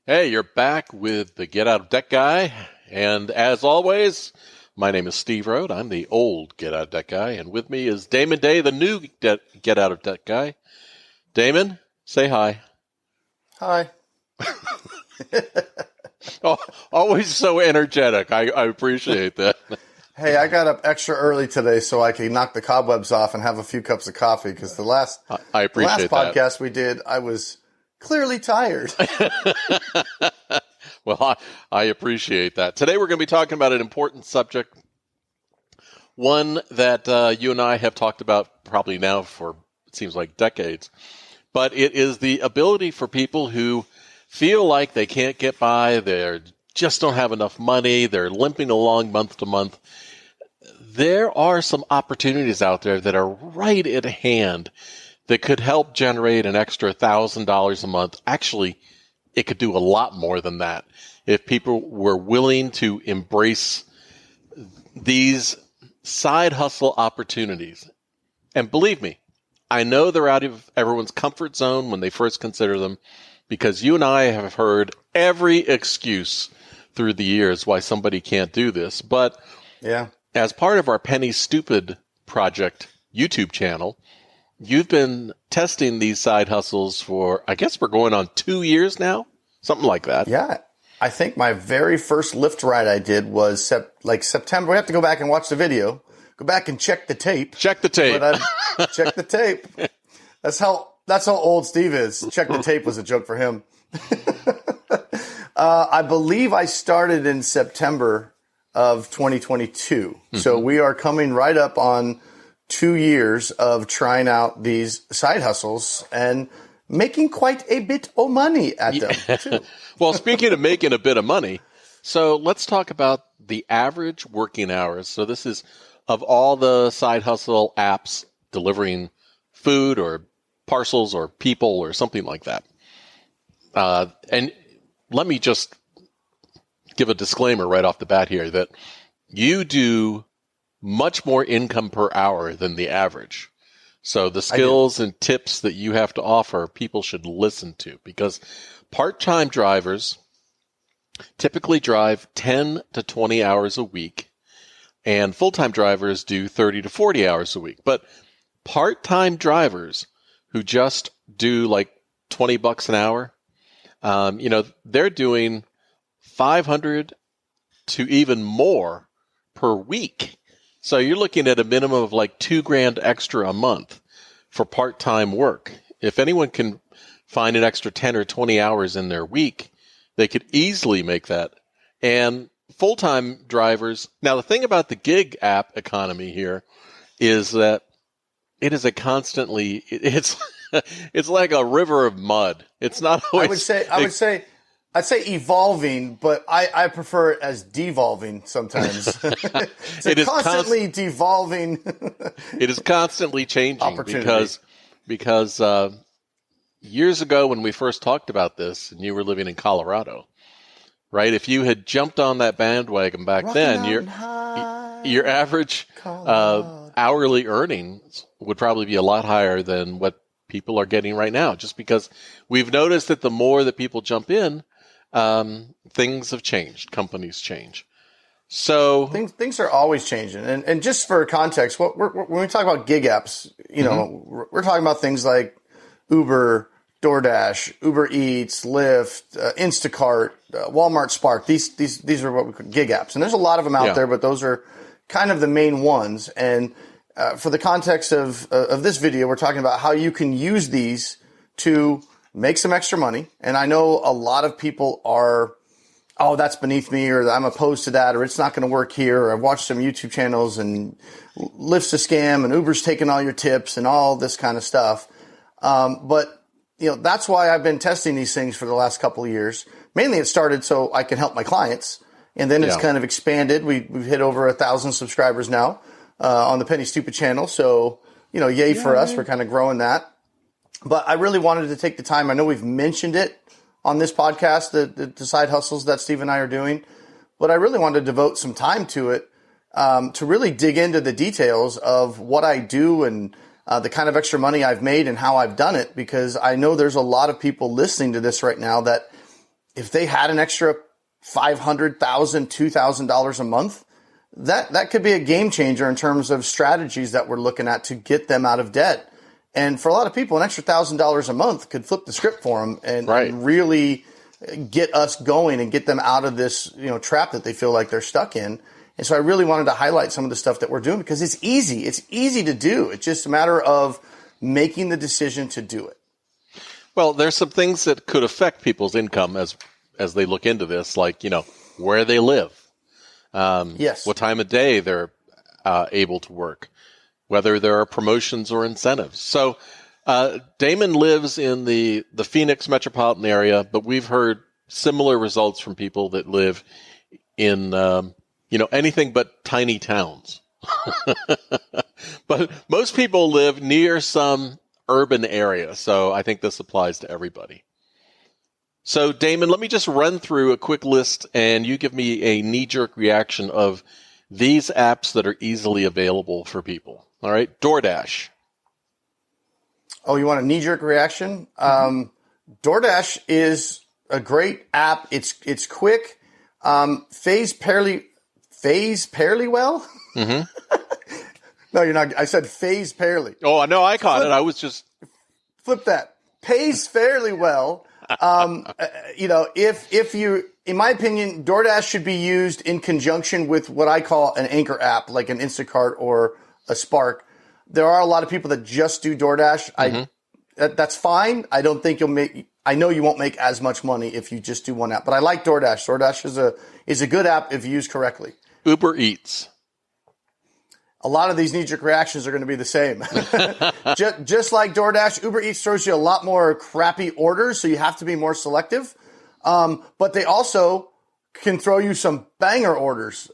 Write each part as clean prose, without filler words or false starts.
Hey, you're back with the Get Out of Debt Guy. And as always, my name is Steve Rode. I'm the old Get Out of Debt Guy. And with me is Damon Day, the new Get Out of Debt Guy. Damon, say hi. Hi. Oh, always so energetic. I appreciate that. Hey, I got up extra early today so I could knock the cobwebs off and have a few cups of coffee because the last podcast we did, I was clearly tired. Well, I appreciate that. Today we're going to be talking about an important subject, one that you and I have talked about probably now for, it seems like, decades. But it is the ability for people who feel like they can't get by, they just don't have enough money, they're limping along month to month. There are some opportunities out there that are right at hand that could help generate an extra $1,000 a month. Actually, it could do a lot more than that if people were willing to embrace these side hustle opportunities. And believe me, I know they're out of everyone's comfort zone when they first consider them, because you and I have heard every excuse through the years why somebody can't do this. But yeah, as part of our Penny Stupid Project YouTube channel, you've been testing these side hustles for, I guess we're going on 2 years now, something like that. Yeah. I think my very first Lyft ride I did was September. We have to go back and watch the video. Go back and check the tape. Check the tape. Check the tape. That's how old Steve is. Check the tape was a joke for him. I believe I started in September of 2022. Mm-hmm. So we are coming right up on 2 years of trying out these side hustles and making quite a bit of money at them, too. Well, speaking of making a bit of money, so let's talk about the average working hours. So this is of all the side hustle apps delivering food or parcels or people or something like that. And let me just give a disclaimer right off the bat here that you do much more income per hour than the average. So the skills and tips that you have to offer, people should listen to, because part-time drivers typically drive 10 to 20 hours a week, and full-time drivers do 30 to 40 hours a week. But part-time drivers who just do like $20 an hour, they're doing 500 to even more per week. So you're looking at a minimum of like $2,000 extra a month for part-time work. If anyone can find an extra 10 or 20 hours in their week, they could easily make that. And full-time drivers, now the thing about the gig app economy here is that it is it's like a river of mud. It's not always. I'd say evolving, but I prefer it as devolving sometimes. It's constantly devolving. It is constantly changing because years ago when we first talked about this and you were living in Colorado, right? If you had jumped on that bandwagon back then, your average hourly earnings would probably be a lot higher than what people are getting right now, just because we've noticed that the more that people jump in, things have changed. Companies change. So things are always changing. And just for context, when we talk about gig apps, we're talking about things like Uber, DoorDash, Uber Eats, Lyft, Instacart, Walmart Spark. These are what we call gig apps. And there's a lot of them out there, but those are kind of the main ones. And for the context of this video, we're talking about how you can use these to make some extra money. And I know a lot of people are, oh, that's beneath me, or I'm opposed to that, or it's not going to work here, or I've watched some YouTube channels and Lyft's a scam and Uber's taking all your tips and all this kind of stuff. But that's why I've been testing these things for the last couple of years. Mainly it started so I can help my clients, and then it's kind of expanded. We've hit over 1,000 subscribers now on the Penny Stupid channel. So, yay for us. We're kind of growing that. But I really wanted to take the time. I know we've mentioned it on this podcast, the side hustles that Steve and I are doing, but I really wanted to devote some time to it to really dig into the details of what I do and the kind of extra money I've made and how I've done it, because I know there's a lot of people listening to this right now that if they had an extra $500,000, $2,000 a month, that could be a game changer in terms of strategies that we're looking at to get them out of debt. And for a lot of people, an extra $1,000 a month could flip the script for them and really get us going and get them out of this, trap that they feel like they're stuck in. And so I really wanted to highlight some of the stuff that we're doing because it's easy. It's easy to do. It's just a matter of making the decision to do it. Well, there's some things that could affect people's income as they look into this, like, where they live. Yes. What time of day they're able to work, whether there are promotions or incentives. So Damon lives in the Phoenix metropolitan area, but we've heard similar results from people that live in, anything but tiny towns. But most people live near some urban area, so I think this applies to everybody. So, Damon, let me just run through a quick list, and you give me a knee-jerk reaction of these apps that are easily available for people. All right, DoorDash. Oh, you want a knee-jerk reaction? DoorDash is a great app. It's quick. Phase fairly well. Mm-hmm. No, you're not. I said phase fairly. Oh, no, I caught it. I was just flip that. Pays fairly well. If you, in my opinion, DoorDash should be used in conjunction with what I call an anchor app, like an Instacart or a Spark. There are a lot of people that just do DoorDash. Mm-hmm. That's fine. I don't think I know you won't make as much money if you just do one app, but I like DoorDash. DoorDash is a good app if used correctly. Uber Eats. A lot of these knee-jerk reactions are going to be the same. just like DoorDash, Uber Eats throws you a lot more crappy orders, so you have to be more selective. But they also can throw you some banger orders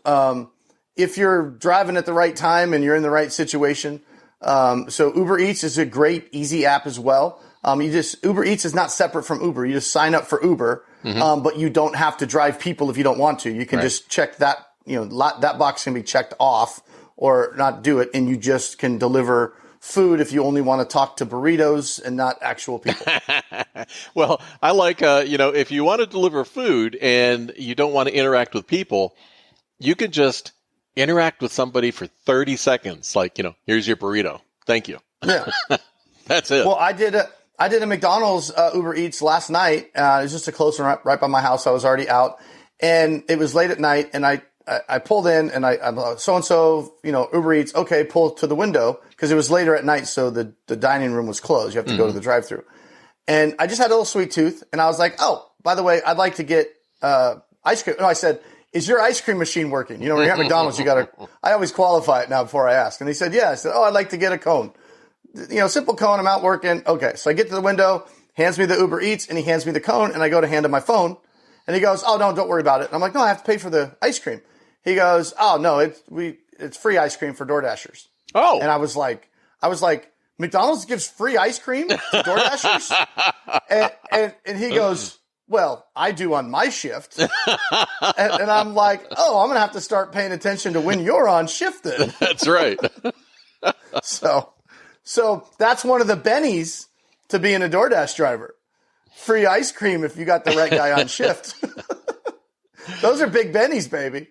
if you're driving at the right time and you're in the right situation. So Uber Eats is a great, easy app as well. Uber Eats is not separate from Uber. You just sign up for Uber, but you don't have to drive people if you don't want to. You can just check that, that box can be checked off or not do it, and you just can deliver food if you only want to talk to burritos and not actual people. Well, I like, if you want to deliver food and you don't want to interact with people, you can just interact with somebody for 30 seconds. Like, here's your burrito. Thank you. Yeah. That's it. Well, I did a McDonald's Uber Eats last night. It was just a close one right by my house. I was already out, and it was late at night, and I pulled in and I'm so-and-so, Uber Eats, okay, pull to the window because it was later at night. So the dining room was closed. You have to go to the drive-thru. And I just had a little sweet tooth. And I was like, oh, by the way, I'd like to get ice cream. No, I said, is your ice cream machine working? When you're at McDonald's, I always qualify it now before I ask. And he said, yeah. I said, oh, I'd like to get a cone. Simple cone. I'm out working. Okay. So I get to the window, hands me the Uber Eats, and he hands me the cone. And I go to hand him my phone. And he goes, oh, no, don't worry about it. And I'm like, no, I have to pay for the ice cream. He goes, oh, no, it's free ice cream for DoorDashers. Oh. And I was like, McDonald's gives free ice cream to DoorDashers? and he goes, well, I do on my shift. and I'm like, oh, I'm going to have to start paying attention to when you're on shift then. That's right. So that's one of the bennies to being a DoorDash driver. Free ice cream if you got the right guy on shift. Those are big bennies, baby.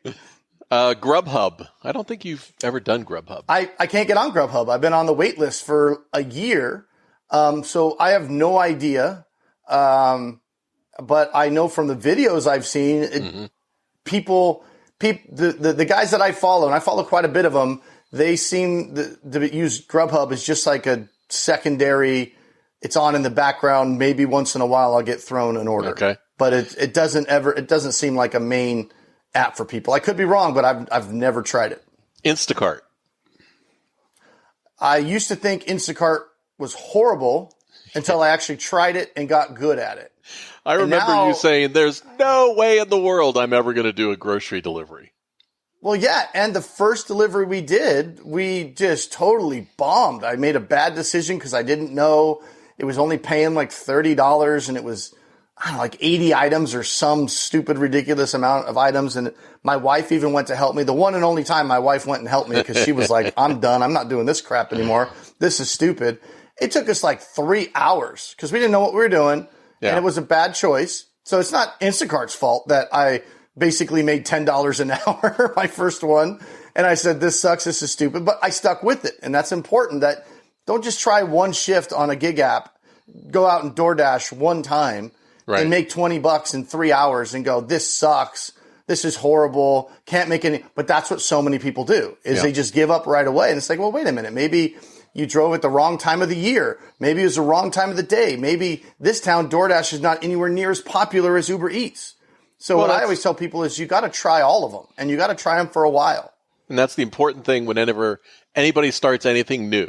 Grubhub. I don't think you've ever done Grubhub. I can't get on Grubhub. I've been on the wait list for a year. So I have no idea. But I know from the videos I've seen, the guys that I follow, and I follow quite a bit of them, they seem to use Grubhub as just like a secondary, it's on in the background. Maybe once in a while I'll get thrown an order. Okay. But it doesn't seem like a main app for people. I could be wrong, but I've never tried it. Instacart. I used to think Instacart was horrible until I actually tried it and got good at it. I remember you saying there's no way in the world I'm ever going to do a grocery delivery. Well, yeah, and the first delivery we did, we just totally bombed. I made a bad decision because I didn't know it was only paying like $30, and it was, I don't know, like 80 items or some stupid, ridiculous amount of items. And my wife even went to help me. The one and only time my wife went and helped me because she was like, I'm done. I'm not doing this crap anymore. This is stupid. It took us like 3 hours because we didn't know what we were doing. Yeah. And it was a bad choice. So it's not Instacart's fault that I basically made $10 an hour, my first one. And I said, this sucks. This is stupid. But I stuck with it. And that's important, that don't just try one shift on a gig app, go out and DoorDash one time and make $20 in 3 hours and go, this sucks. This is horrible. Can't make any. But that's what so many people do, is they just give up right away. And it's like, well, wait a minute. Maybe you drove at the wrong time of the year. Maybe it was the wrong time of the day. Maybe this town, DoorDash is not anywhere near as popular as Uber Eats. So what I always tell people is you got to try all of them, and you got to try them for a while. And that's the important thing whenever anybody starts anything new.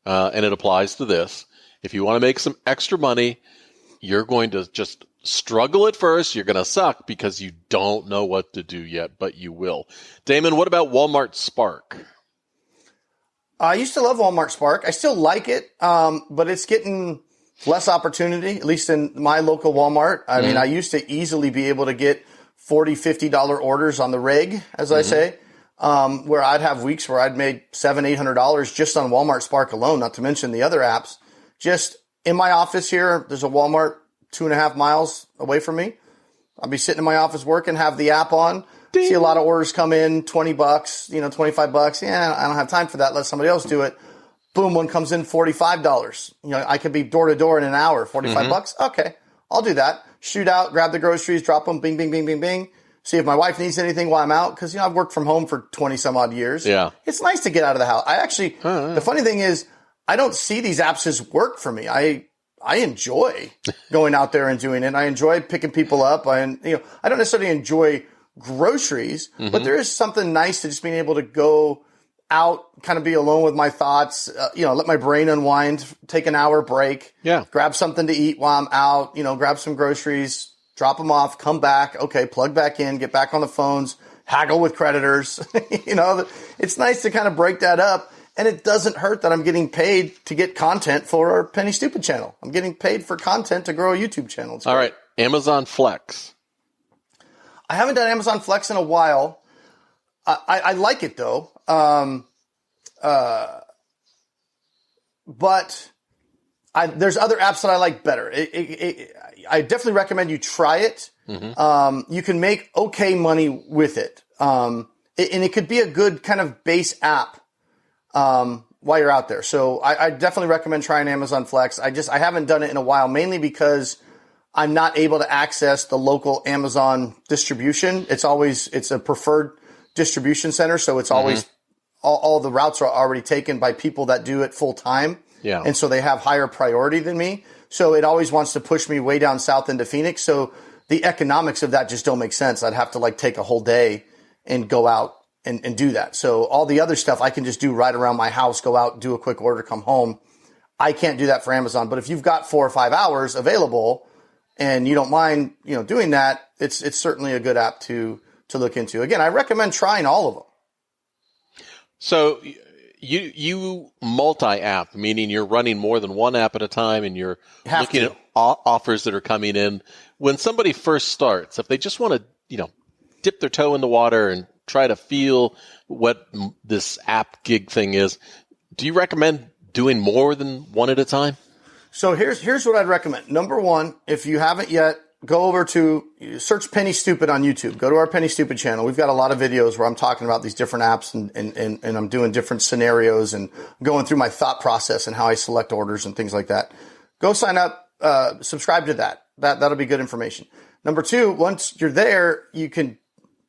And it applies to this. If you want to make some extra money, you're going to just struggle at first. You're going to suck because you don't know what to do yet, but you will. Damon, what about Walmart Spark? I used to love Walmart Spark. I still like it, but it's getting less opportunity, at least in my local Walmart. I mean, I used to easily be able to get $40, $50 orders on the reg, as I say, where I'd have weeks where I'd made $700, $800 just on Walmart Spark alone, not to mention the other apps. Just in my office here, there's a Walmart 2.5 miles away from me. I'll be sitting in my office working, have the app on, see a lot of orders come in, $20, $25. Yeah, I don't have time for that. Let somebody else do it. Boom, one comes in, $45. I could be door to door in an hour, $45. Okay, I'll do that. Shoot out, grab the groceries, drop them, bing, bing, bing, bing, bing. See if my wife needs anything while I'm out, because I've worked from home for 20 some odd years. Yeah, it's nice to get out of the house. I actually, the funny thing is, I don't see these apps as work for me. I enjoy going out there and doing it. I enjoy picking people up. I don't necessarily enjoy groceries, but there is something nice to just being able to go out, kind of be alone with my thoughts, let my brain unwind, take an hour break, grab something to eat while I'm out, grab some groceries, drop them off, come back, okay, plug back in, get back on the phones, haggle with creditors. It's nice to kind of break that up. And it doesn't hurt that I'm getting paid to get content for our Penny Stupid channel. I'm getting paid for content to grow a YouTube channel. All right. Amazon Flex. I haven't done Amazon Flex in a while. I like it, though. But there's other apps that I like better. I definitely recommend you try it. You can make okay money with it. And it could be a good kind of base app while you're out there. So I definitely recommend trying Amazon Flex. I haven't done it in a while, mainly because I'm not able to access the local Amazon distribution. It's a preferred distribution center. So it's always, all the routes are already taken by people that do it full time. Yeah. And so they have higher priority than me. So it always wants to push me way down south into Phoenix. So the economics of that just don't make sense. I'd have to take a whole day and go out and do that. So all the other stuff I can just do right around my house, go out, do a quick order, come home. I can't do that for Amazon. But if you've got 4 or 5 hours available and you don't mind, doing that, it's certainly a good app to look into. Again, I recommend trying all of them. So you multi-app, meaning you're running more than one app at a time and you're looking at offers that are coming in. When somebody first starts, if they just want to, dip their toe in the water and try to feel what this app gig thing is, do you recommend doing more than one at a time? So here's what I'd recommend. Number one, if you haven't yet, go over to search Penny Stupid on YouTube. Go to our Penny Stupid channel. We've got a lot of videos where I'm talking about these different apps and I'm doing different scenarios and going through my thought process and how I select orders and things like that. Go sign up, subscribe to that. That'll be good information. Number two, once you're there, you can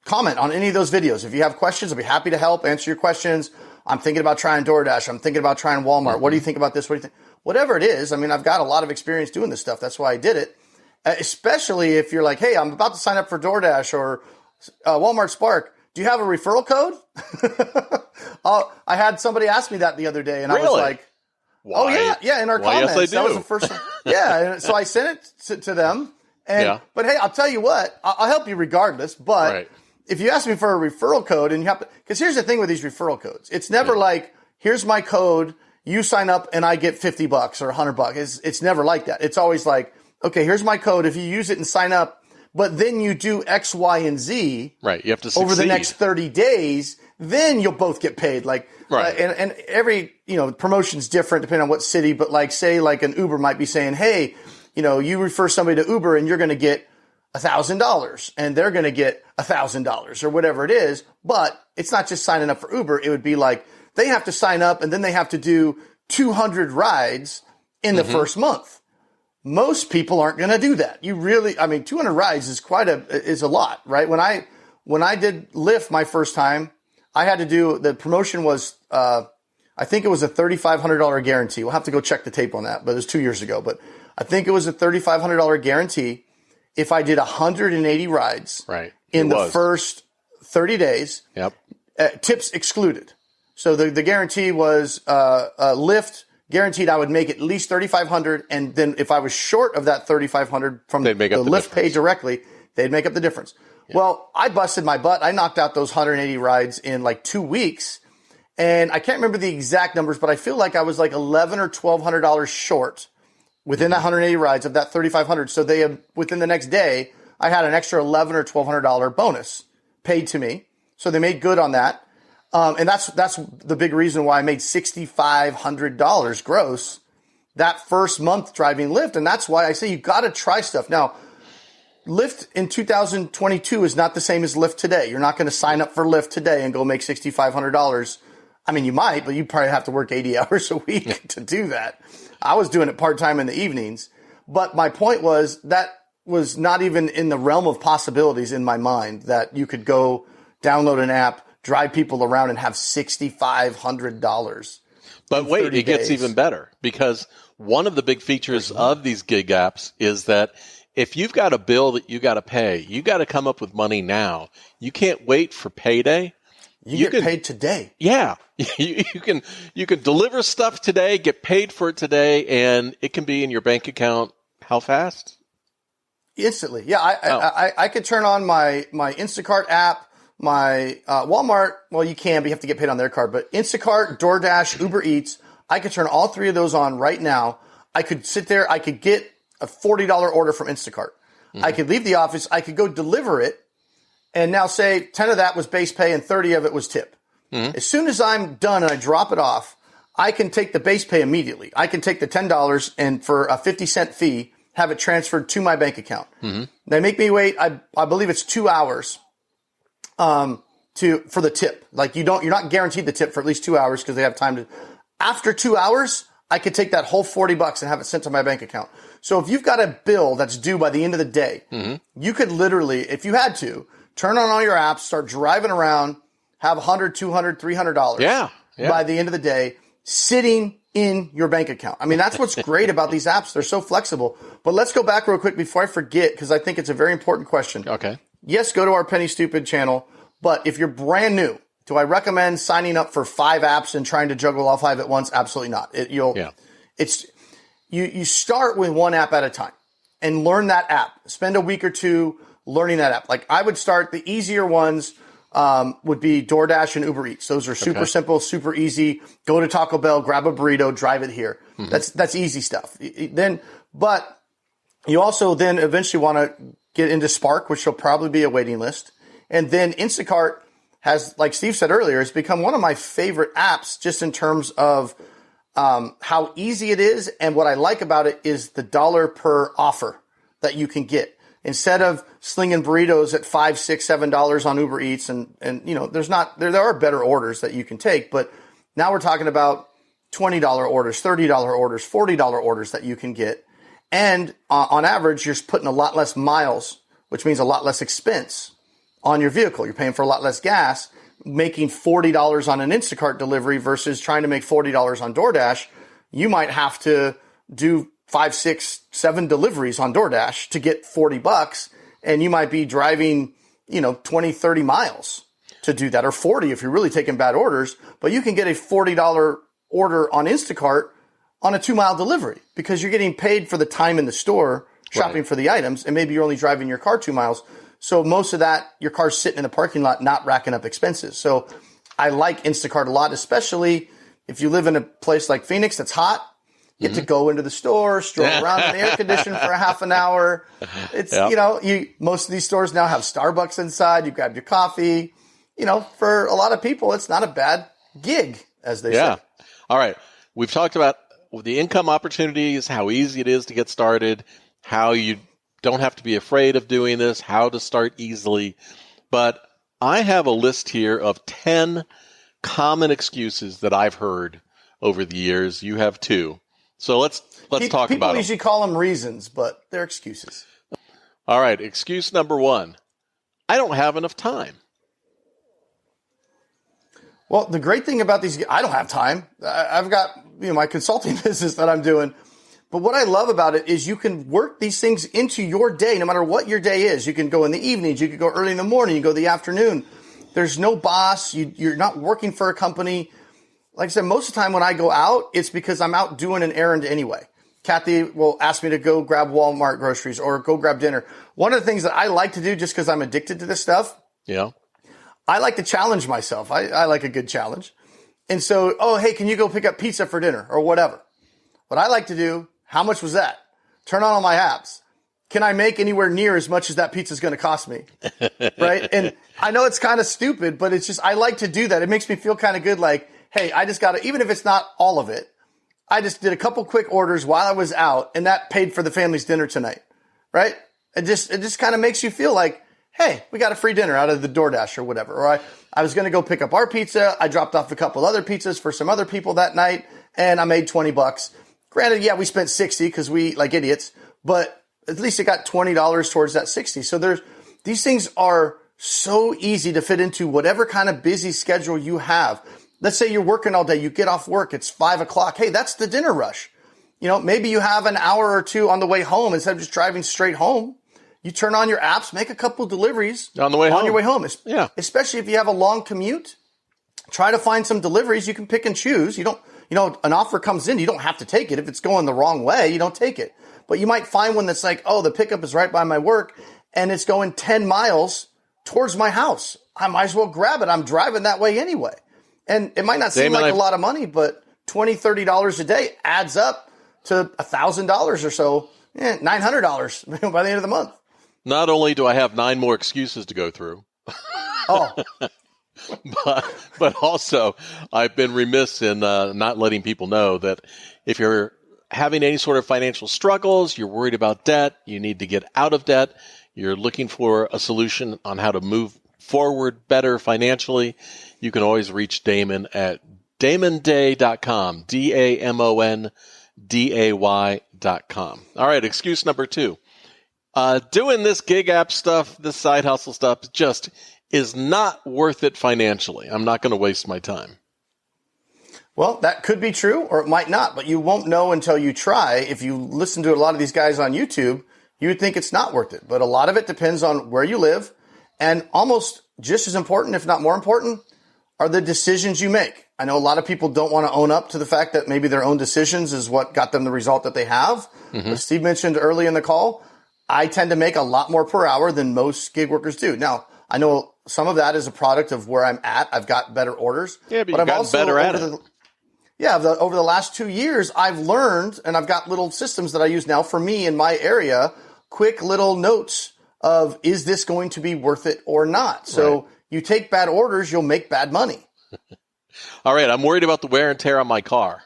comment on any of those videos. If you have questions, I'll be happy to help answer your questions. I'm thinking about trying DoorDash. I'm thinking about trying Walmart. What do you think about this? What do you think? Whatever it is. I mean, I've got a lot of experience doing this stuff. That's why I did it. Especially if you're like, hey, I'm about to sign up for DoorDash or Walmart Spark. Do you have a referral code? I had somebody ask me that the other day, and I was like, why? Oh, yeah, in our comments. Yes, I do. That was the first one. Yeah, so I sent it to them. But hey, I'll tell you what, I'll help you regardless. But if you ask me for a referral code, and you have to, because here's the thing with these referral codes, it's never like, here's my code, you sign up and I get $50 or $100. It's never like that. It's always like, okay, here's my code. If you use it and sign up, but then you do X, Y, and Z, right? You have to succeed over the next 30 days. Then you'll both get paid. And every promotion's different depending on what city. But say an Uber might be saying, hey, you refer somebody to Uber and you're going to get $1,000 and they're going to get $1,000 or whatever it is. But it's not just signing up for Uber. It would be like they have to sign up and then they have to do 200 rides in the first month. Most people aren't going to do that. 200 rides is a lot, right? When I did Lyft my first time, I had to do, the promotion was, I think it was a $3,500 guarantee. We'll have to go check the tape on that, but it was 2 years ago. But I think it was a $3,500 guarantee if I did 180 rides in the first 30 days, tips excluded. So the guarantee was Lyft guaranteed I would make at least $3,500, and then if I was short of that $3,500 from the Lyft pay directly, they'd make up the difference. Yeah. Well, I busted my butt. I knocked out those 180 rides in like 2 weeks, and I can't remember the exact numbers, but I feel like I was like $1,100 or $1,200 short within that 180 rides of that $3,500. So within the next day, I had an extra $1,100 or $1,200 bonus paid to me. So they made good on that. And that's the big reason why I made $6,500 gross that first month driving Lyft. And that's why I say you got to try stuff. Now, Lyft in 2022 is not the same as Lyft today. You're not going to sign up for Lyft today and go make $6,500. I mean, you might, but you probably have to work 80 hours a week to do that. I was doing it part-time in the evenings. But my point was that was not even in the realm of possibilities in my mind that you could go download an app, drive people around, and have $6,500. But wait, it gets even better, because one of the big features of these gig apps is that if you've got a bill that you got to pay, you got to come up with money now. You can't wait for payday. You get paid today. Yeah. You can deliver stuff today, get paid for it today, and it can be in your bank account. How fast? Instantly. Yeah. I could turn on my Instacart app, my Walmart. Well, you can, but you have to get paid on their card. But Instacart, DoorDash, Uber Eats, I could turn all three of those on right now. I could sit there. I could get a $40 order from Instacart. Mm-hmm. I could leave the office. I could go deliver it. And now say 10 of that was base pay and 30 of it was tip. Mm-hmm. As soon as I'm done and I drop it off, I can take the base pay immediately. I can take the $10 and for a 50-cent fee, have it transferred to my bank account. Mm-hmm. They make me wait, I believe it's 2 hours for the tip. Like you're not guaranteed the tip for at least 2 hours because they have time to. After 2 hours, I could take that whole $40 and have it sent to my bank account. So if you've got a bill that's due by the end of the day, you could literally, if you had to, turn on all your apps, start driving around, have $100, $200, $300 by the end of the day sitting in your bank account. I mean, that's what's great about these apps. They're so flexible. But let's go back real quick before I forget, because I think it's a very important question. Okay. Yes, go to our Penny Stupid channel. But if you're brand new, do I recommend signing up for 5 apps and trying to juggle all 5 at once? Absolutely not. You start with one app at a time and learn that app. Spend a week or two learning that app. Like I would start, the easier ones would be DoorDash and Uber Eats. Those are super simple, super easy. Go to Taco Bell, grab a burrito, drive it here. Mm-hmm. That's easy stuff. But you also then eventually want to get into Spark, which will probably be a waiting list. And then Instacart has, like Steve said earlier, has become one of my favorite apps just in terms of how easy it is. And what I like about it is the dollar per offer that you can get. Instead of slinging burritos at $5, $6, $7 on Uber Eats, and you know, there are better orders that you can take, but now we're talking about $20 orders, $30 orders, $40 orders that you can get. And on average, you're putting a lot less miles, which means a lot less expense on your vehicle. You're paying for a lot less gas, making $40 on an Instacart delivery versus trying to make $40 on DoorDash. You might have to do 5, 6, 7 deliveries on DoorDash to get $40, and you might be driving, 20, 30 miles to do that, or 40 if you're really taking bad orders, but you can get a $40 order on Instacart on a 2-mile delivery because you're getting paid for the time in the store shopping for the items, and maybe you're only driving your car 2 miles. So most of that, your car's sitting in the parking lot, not racking up expenses. So I like Instacart a lot, especially if you live in a place like Phoenix that's hot. Get to go into the store, stroll around in the air conditioning for a half an hour. It's, most of these stores now have Starbucks inside. You grab your coffee. For a lot of people, it's not a bad gig, as they say. All right. We've talked about the income opportunities, how easy it is to get started, how you don't have to be afraid of doing this, how to start easily. But I have a list here of 10 common excuses that I've heard over the years. You have 2. So let's talk about them. People usually call them reasons, but they're excuses. All right. Excuse number 1. I don't have enough time. Well, the great thing about these, I don't have time. I've got, my consulting business that I'm doing. But what I love about it is you can work these things into your day, no matter what your day is. You can go in the evenings. You can go early in the morning. You can go the afternoon. There's no boss. You're not working for a company. Like I said, most of the time when I go out, it's because I'm out doing an errand anyway. Kathy will ask me to go grab Walmart groceries or go grab dinner. One of the things that I like to do just because I'm addicted to this stuff. Yeah. I like to challenge myself. I like a good challenge. And so, oh, hey, can you go pick up pizza for dinner or whatever? What I like to do, how much was that? Turn on all my apps. Can I make anywhere near as much as that pizza is going to cost me? Right? And I know it's kind of stupid, but it's just, I like to do that. It makes me feel kind of good. Like, hey, I just got to, even if it's not all of it, I just did a couple quick orders while I was out and that paid for the family's dinner tonight. Right? It just kind of makes you feel like, hey, we got a free dinner out of the DoorDash or whatever. Or I was going to go pick up our pizza. I dropped off a couple other pizzas for some other people that night and I made $20. Granted, yeah, we spent 60 because we eat like idiots, but at least it got $20 towards that 60. So these things are so easy to fit into whatever kind of busy schedule you have. Let's say you're working all day. You get off work. It's 5 o'clock. Hey, that's the dinner rush. Maybe you have an hour or two on the way home instead of just driving straight home. You turn on your apps, make a couple deliveries on the way home. On your way home. Yeah. Especially if you have a long commute. Try to find some deliveries. You can pick and choose. You don't, an offer comes in, you don't have to take it. If it's going the wrong way, you don't take it. But you might find one that's like, oh, the pickup is right by my work and it's going 10 miles towards my house. I might as well grab it. I'm driving that way anyway. And it might not seem like a lot of money, but $20, $30 a day adds up to $1,000 or so, $900 by the end of the month. Not only do I have 9 more excuses to go through, but also I've been remiss in not letting people know that if you're having any sort of financial struggles, you're worried about debt, you need to get out of debt, you're looking for a solution on how to move forward better financially, you can always reach Damon at damonday.com, DamonDay.com. All right, excuse number 2. Doing this gig app stuff, this side hustle stuff, just is not worth it financially. I'm not going to waste my time. Well, that could be true, or it might not, but you won't know until you try. If you listen to a lot of these guys on YouTube, you would think it's not worth it. But a lot of it depends on where you live, and almost just as important, if not more important, are the decisions you make. I know a lot of people don't want to own up to the fact that maybe their own decisions is what got them the result that they have. Mm-hmm. As Steve mentioned early in the call, I tend to make a lot more per hour than most gig workers do. Now, I know some of that is a product of where I'm at. I've got better orders. Yeah, but you've gotten better at it. Over the last 2 years, I've learned, and I've got little systems that I use now for me in my area, quick little notes of, is this going to be worth it or not? So you take bad orders, you'll make bad money. All right, I'm worried about the wear and tear on my car.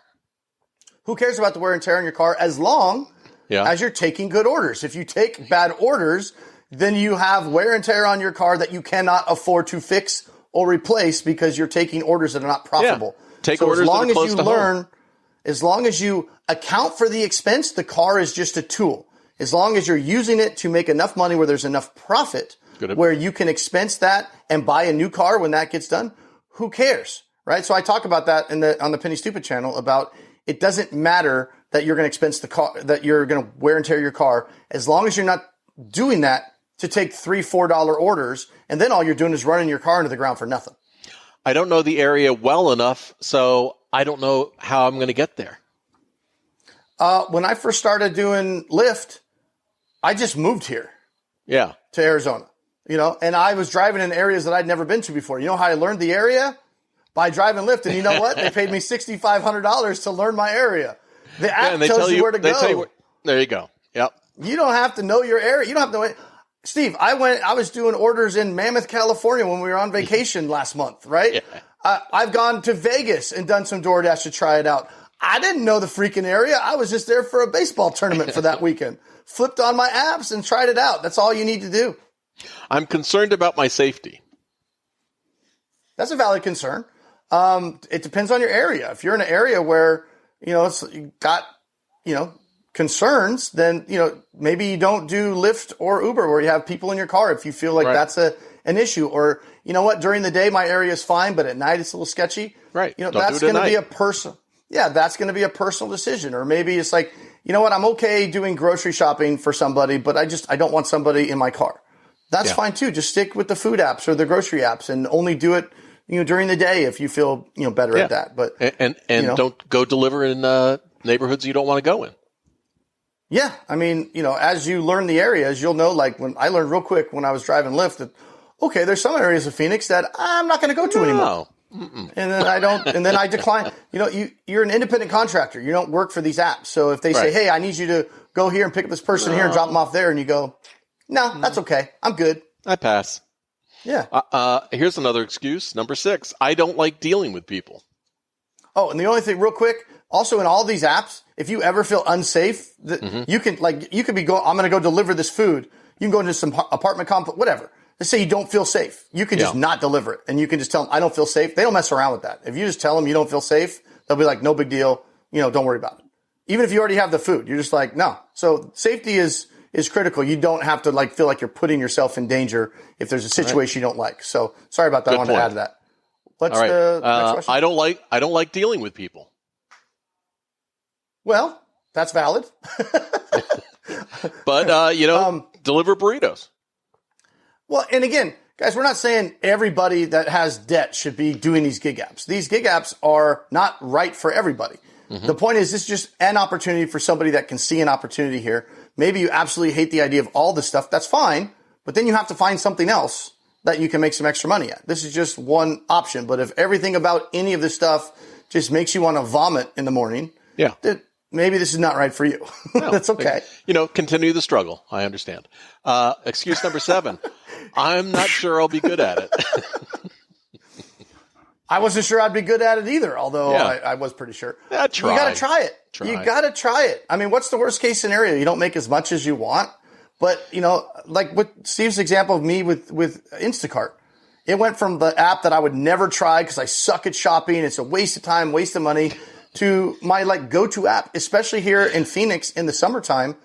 Who cares about the wear and tear on your car as long as you're taking good orders? If you take bad orders, then you have wear and tear on your car that you cannot afford to fix or replace because you're taking orders that are not profitable. Yeah. Take orders as long as you learn, as long as you account for the expense, the car is just a tool. As long as you're using it to make enough money where there's enough profit, where you can expense that and buy a new car when that gets done, who cares, right? So I talk about that on the Penny Stupid channel about it doesn't matter that you're going to expense the car, that you're going to wear and tear your car, as long as you're not doing that to take $3, $4 orders, and then all you're doing is running your car into the ground for nothing. I don't know the area well enough, so I don't know how I'm going to get there. When I first started doing Lyft, I just moved here. Yeah. To Arizona, and I was driving in areas that I'd never been to before. You know how I learned the area? By driving Lyft. And you know what? They paid me $6,500 to learn my area. The app tells you where to go. There you go. Yep. You don't have to know your area. You don't have to know. Steve, I was doing orders in Mammoth, California when we were on vacation last month, right? Yeah. I've gone to Vegas and done some DoorDash to try it out. I didn't know the freaking area. I was just there for a baseball tournament for that weekend. Flipped on my apps and tried it out. That's all you need to do. I'm concerned about my safety. That's a valid concern. It depends on your area. If you're in an area where, you got, concerns, then, maybe you don't do Lyft or Uber where you have people in your car if you feel like that's an issue. Or, you know what, during the day, my area is fine, but at night it's a little sketchy. Right. That's going to be a personal. Yeah, that's going to be a personal decision. Or maybe it's like, you know what, I'm okay doing grocery shopping for somebody, but I don't want somebody in my car. That's fine too. Just stick with the food apps or the grocery apps and only do it, during the day if you feel, better at that. But and don't go deliver in neighborhoods you don't want to go in. Yeah. I mean, as you learn the areas, you'll know, like when I learned real quick when I was driving Lyft that, okay, there's some areas of Phoenix that I'm not going to go to anymore. And then I decline. You're an independent contractor. You don't work for these apps. So if they say, hey, I need you to go here and pick up this person here and drop them off there, and you go, no, that's okay. I'm good. I pass. Yeah. Here's another excuse. Number 6, I don't like dealing with people. Oh, and the only thing real quick, also in all these apps, if you ever feel unsafe, you could be I'm going to go deliver this food. You can go into some apartment complex, whatever. Let's say you don't feel safe. You can just not deliver it. And you can just tell them, I don't feel safe. They don't mess around with that. If you just tell them you don't feel safe, they'll be like, no big deal. Don't worry about it. Even if you already have the food, you're just like, no. So safety is critical. You don't have to feel like you're putting yourself in danger if there's a situation you don't like. So sorry about that. I wanted to add to that. Let's, all right. Next question. I don't like dealing with people. Well, that's valid. But, deliver burritos. Well, and again, guys, we're not saying everybody that has debt should be doing these gig apps. These gig apps are not right for everybody. The point is, this is just an opportunity for somebody that can see an opportunity here. Maybe you absolutely hate the idea of all this stuff. That's fine. But then you have to find something else that you can make some extra money at. This is just one option. But if everything about any of this stuff just makes you want to vomit in the morning, then maybe this is not right for you. No, that's okay. Continue the struggle. I understand. Excuse number 7. I'm not sure I'll be good at it. I wasn't sure I'd be good at it either, although I was pretty sure. You got to try it. You got to try it. I mean, what's the worst case scenario? You don't make as much as you want. But, like with Steve's example of me with Instacart, it went from the app that I would never try because I suck at shopping. It's a waste of time, waste of money, to my go-to app, especially here in Phoenix in the summertime.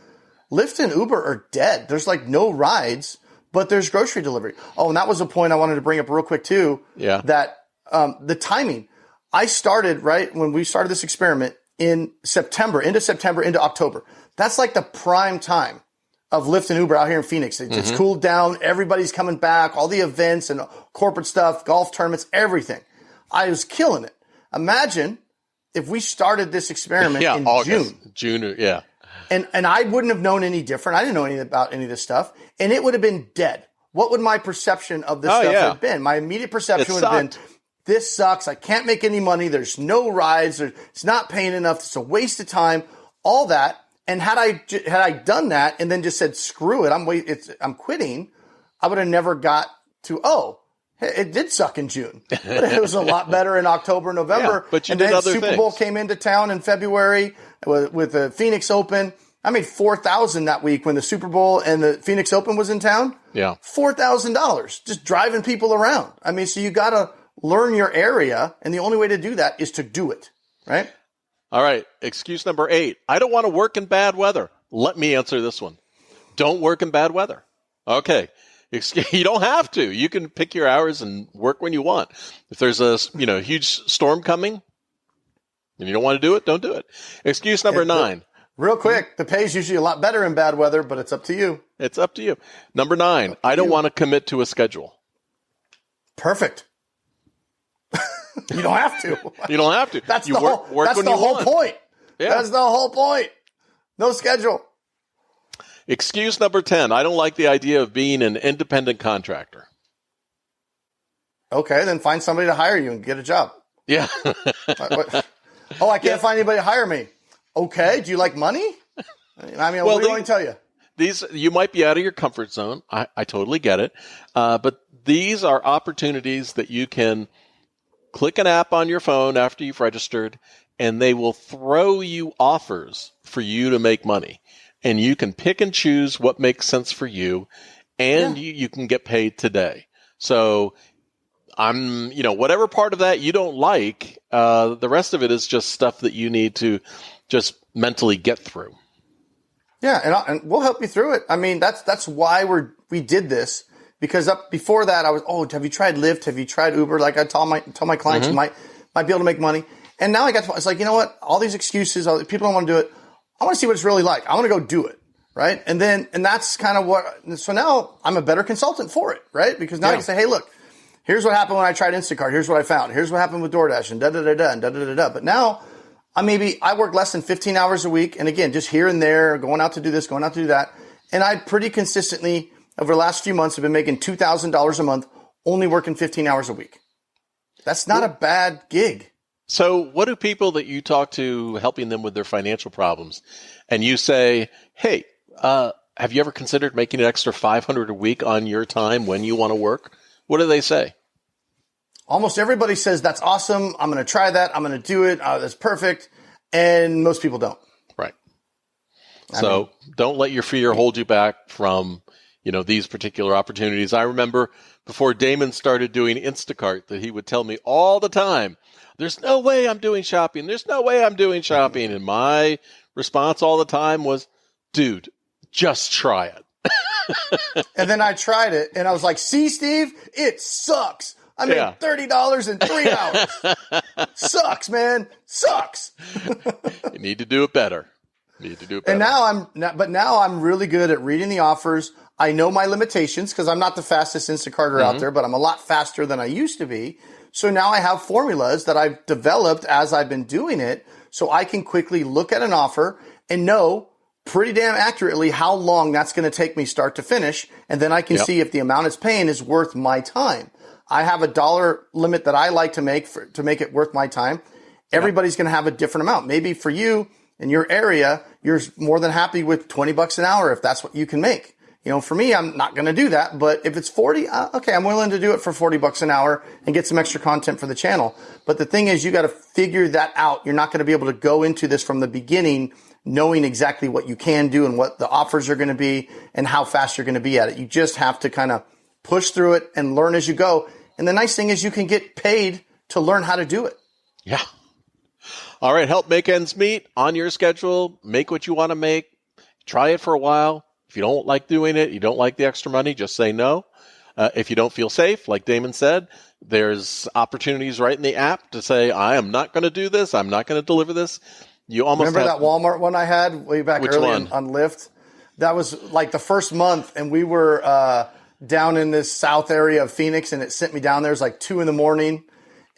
Lyft and Uber are dead. There's no rides, but there's grocery delivery. Oh, and that was a point I wanted to bring up real quick too. Yeah. That the timing. I started right when we started this experiment in September, into October. That's the prime time of Lyft and Uber out here in Phoenix. It's cooled down. Everybody's coming back. All the events and corporate stuff, golf tournaments, everything. I was killing it. Imagine if we started this experiment in August, June, yeah. And I wouldn't have known any different. I didn't know anything about any of this stuff. And it would have been dead. What would my perception of this stuff have been? My immediate perception would have been, this sucks. I can't make any money. There's no rides. It's not paying enough. It's a waste of time. All that. And had I done that and then just said, screw it, I'm quitting, I would have never got to, it did suck in June. But it was a lot better in October, November. Yeah, but you and did then other Super Bowl came into town in February with the Phoenix Open. I made $4,000 that week when the Super Bowl and the Phoenix Open was in town. Yeah. $4,000 just driving people around. I mean, so you got to learn your area. And the only way to do that is to do it. Right. All right. Excuse number 8. I don't want to work in bad weather. Let me answer this one. Don't work in bad weather. Okay. You don't have to. You can pick your hours and work when you want. If there's a huge storm coming and you don't want to do it, don't do it. Excuse number 9. Real quick, the pay is usually a lot better in bad weather, but it's up to you. It's up to you. Number 9, I don't want to commit to a schedule. Perfect. You don't have to. You don't have to. That's you the work, whole, work that's when the you whole want. point. Yeah. That's the whole point. No schedule. Excuse number 10, I don't like the idea of being an independent contractor. Okay, then find somebody to hire you and get a job. Yeah. I can't find anybody to hire me. Okay, do you like money? I mean, what do you want to tell you? You might be out of your comfort zone. I totally get it. But these are opportunities that you can click an app on your phone after you've registered and they will throw you offers for you to make money. And you can pick and choose what makes sense for you, and you can get paid today. So whatever part of that you don't like, the rest of it is just stuff that you need to just mentally get through. Yeah, and we'll help you through it. I mean, that's why we did this, because before that I was, have you tried Lyft? Have you tried Uber? Like I tell my clients, you might be able to make money. And now it's like, you know what? All these excuses, people don't want to do it. I want to see what it's really like. I want to go do it, right? And that's kind of so now I'm a better consultant for it, right? Because now I can say, hey, look, here's what happened when I tried Instacart. Here's what I found. Here's what happened with DoorDash and da-da-da-da and da-da-da-da. But now I work less than 15 hours a week. And again, just here and there, going out to do this, going out to do that. And I pretty consistently over the last few months have been making $2,000 a month, only working 15 hours a week. That's not a bad gig. So what do people that you talk to helping them with their financial problems, and you say, hey, have you ever considered making an extra $500 a week on your time when you want to work? What do they say? Almost everybody says, that's awesome. I'm going to try that. I'm going to do it. That's perfect. And most people don't. Right. So don't let your fear hold you back from, these particular opportunities. I remember before Damon started doing Instacart that he would tell me all the time, there's no way I'm doing shopping. There's no way I'm doing shopping. And my response all the time was, dude, just try it. And then I tried it and I was like, see, Steve, it sucks. I made $30 in 3 hours. Sucks, man. Sucks. You need to do it better. And now I'm really good at reading the offers. I know my limitations because I'm not the fastest Instacarter out there, but I'm a lot faster than I used to be. So now I have formulas that I've developed as I've been doing it, so I can quickly look at an offer and know pretty damn accurately how long that's going to take me start to finish. And then I can see if the amount it's paying is worth my time. I have a dollar limit that I like to make it worth my time. Everybody's going to have a different amount. Maybe for you in your area, you're more than happy with $20 an hour if that's what you can make. For me, I'm not going to do that. But if it's 40, okay, I'm willing to do it for $40 an hour and get some extra content for the channel. But the thing is, you got to figure that out. You're not going to be able to go into this from the beginning knowing exactly what you can do and what the offers are going to be and how fast you're going to be at it. You just have to kind of push through it and learn as you go. And the nice thing is you can get paid to learn how to do it. Yeah. All right. Help make ends meet on your schedule. Make what you want to make. Try it for a while. If you don't like doing it, you don't like the extra money, just say no. If you don't feel safe, like Damon said, there's opportunities right in the app to say, I am not going to do this. I'm not going to deliver this. You almost remember that Walmart one I had way back early on Lyft? That was like the first month, and we were down in this south area of Phoenix, and it sent me down there. It was like 2 a.m.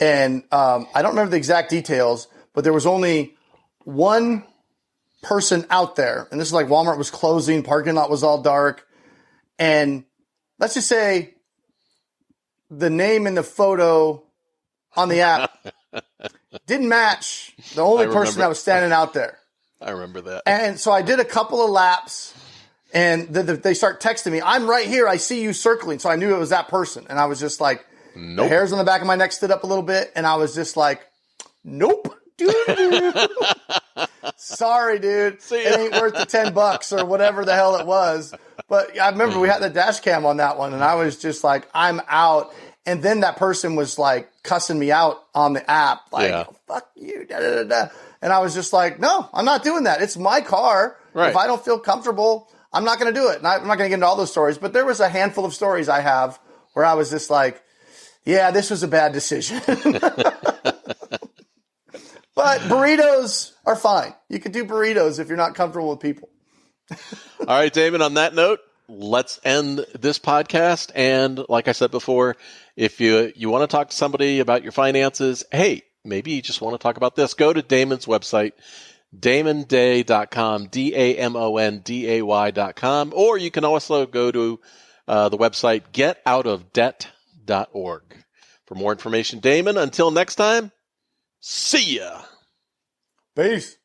And I don't remember the exact details, but there was only one person out there. And this is like Walmart was closing, parking lot was all dark. And let's just say the name in the photo on the app didn't match the only person that was standing out there. I remember that. And so I did a couple of laps, and they start texting me, I'm right here. I see you circling. So I knew it was that person. And I was just like, the hairs on the back of my neck stood up a little bit. And I was just like, nope. Sorry, dude. It ain't worth the $10 or whatever the hell it was. But I remember we had the dash cam on that one, and I was just like, I'm out. And then that person was like cussing me out on the app, like, oh, fuck you, da da da da. And I was just like, no, I'm not doing that. It's my car. Right. If I don't feel comfortable, I'm not going to do it. And I'm not going to get into all those stories, but there was a handful of stories I have where I was just like, yeah, this was a bad decision. But burritos are fine. You can do burritos if you're not comfortable with people. All right, Damon, on that note, let's end this podcast. And like I said before, if you want to talk to somebody about your finances, hey, maybe you just want to talk about this, go to Damon's website, damonday.com, DAMONDAY.com, or you can also go to the website getoutofdebt.org. For more information, Damon, until next time, see ya. Peace.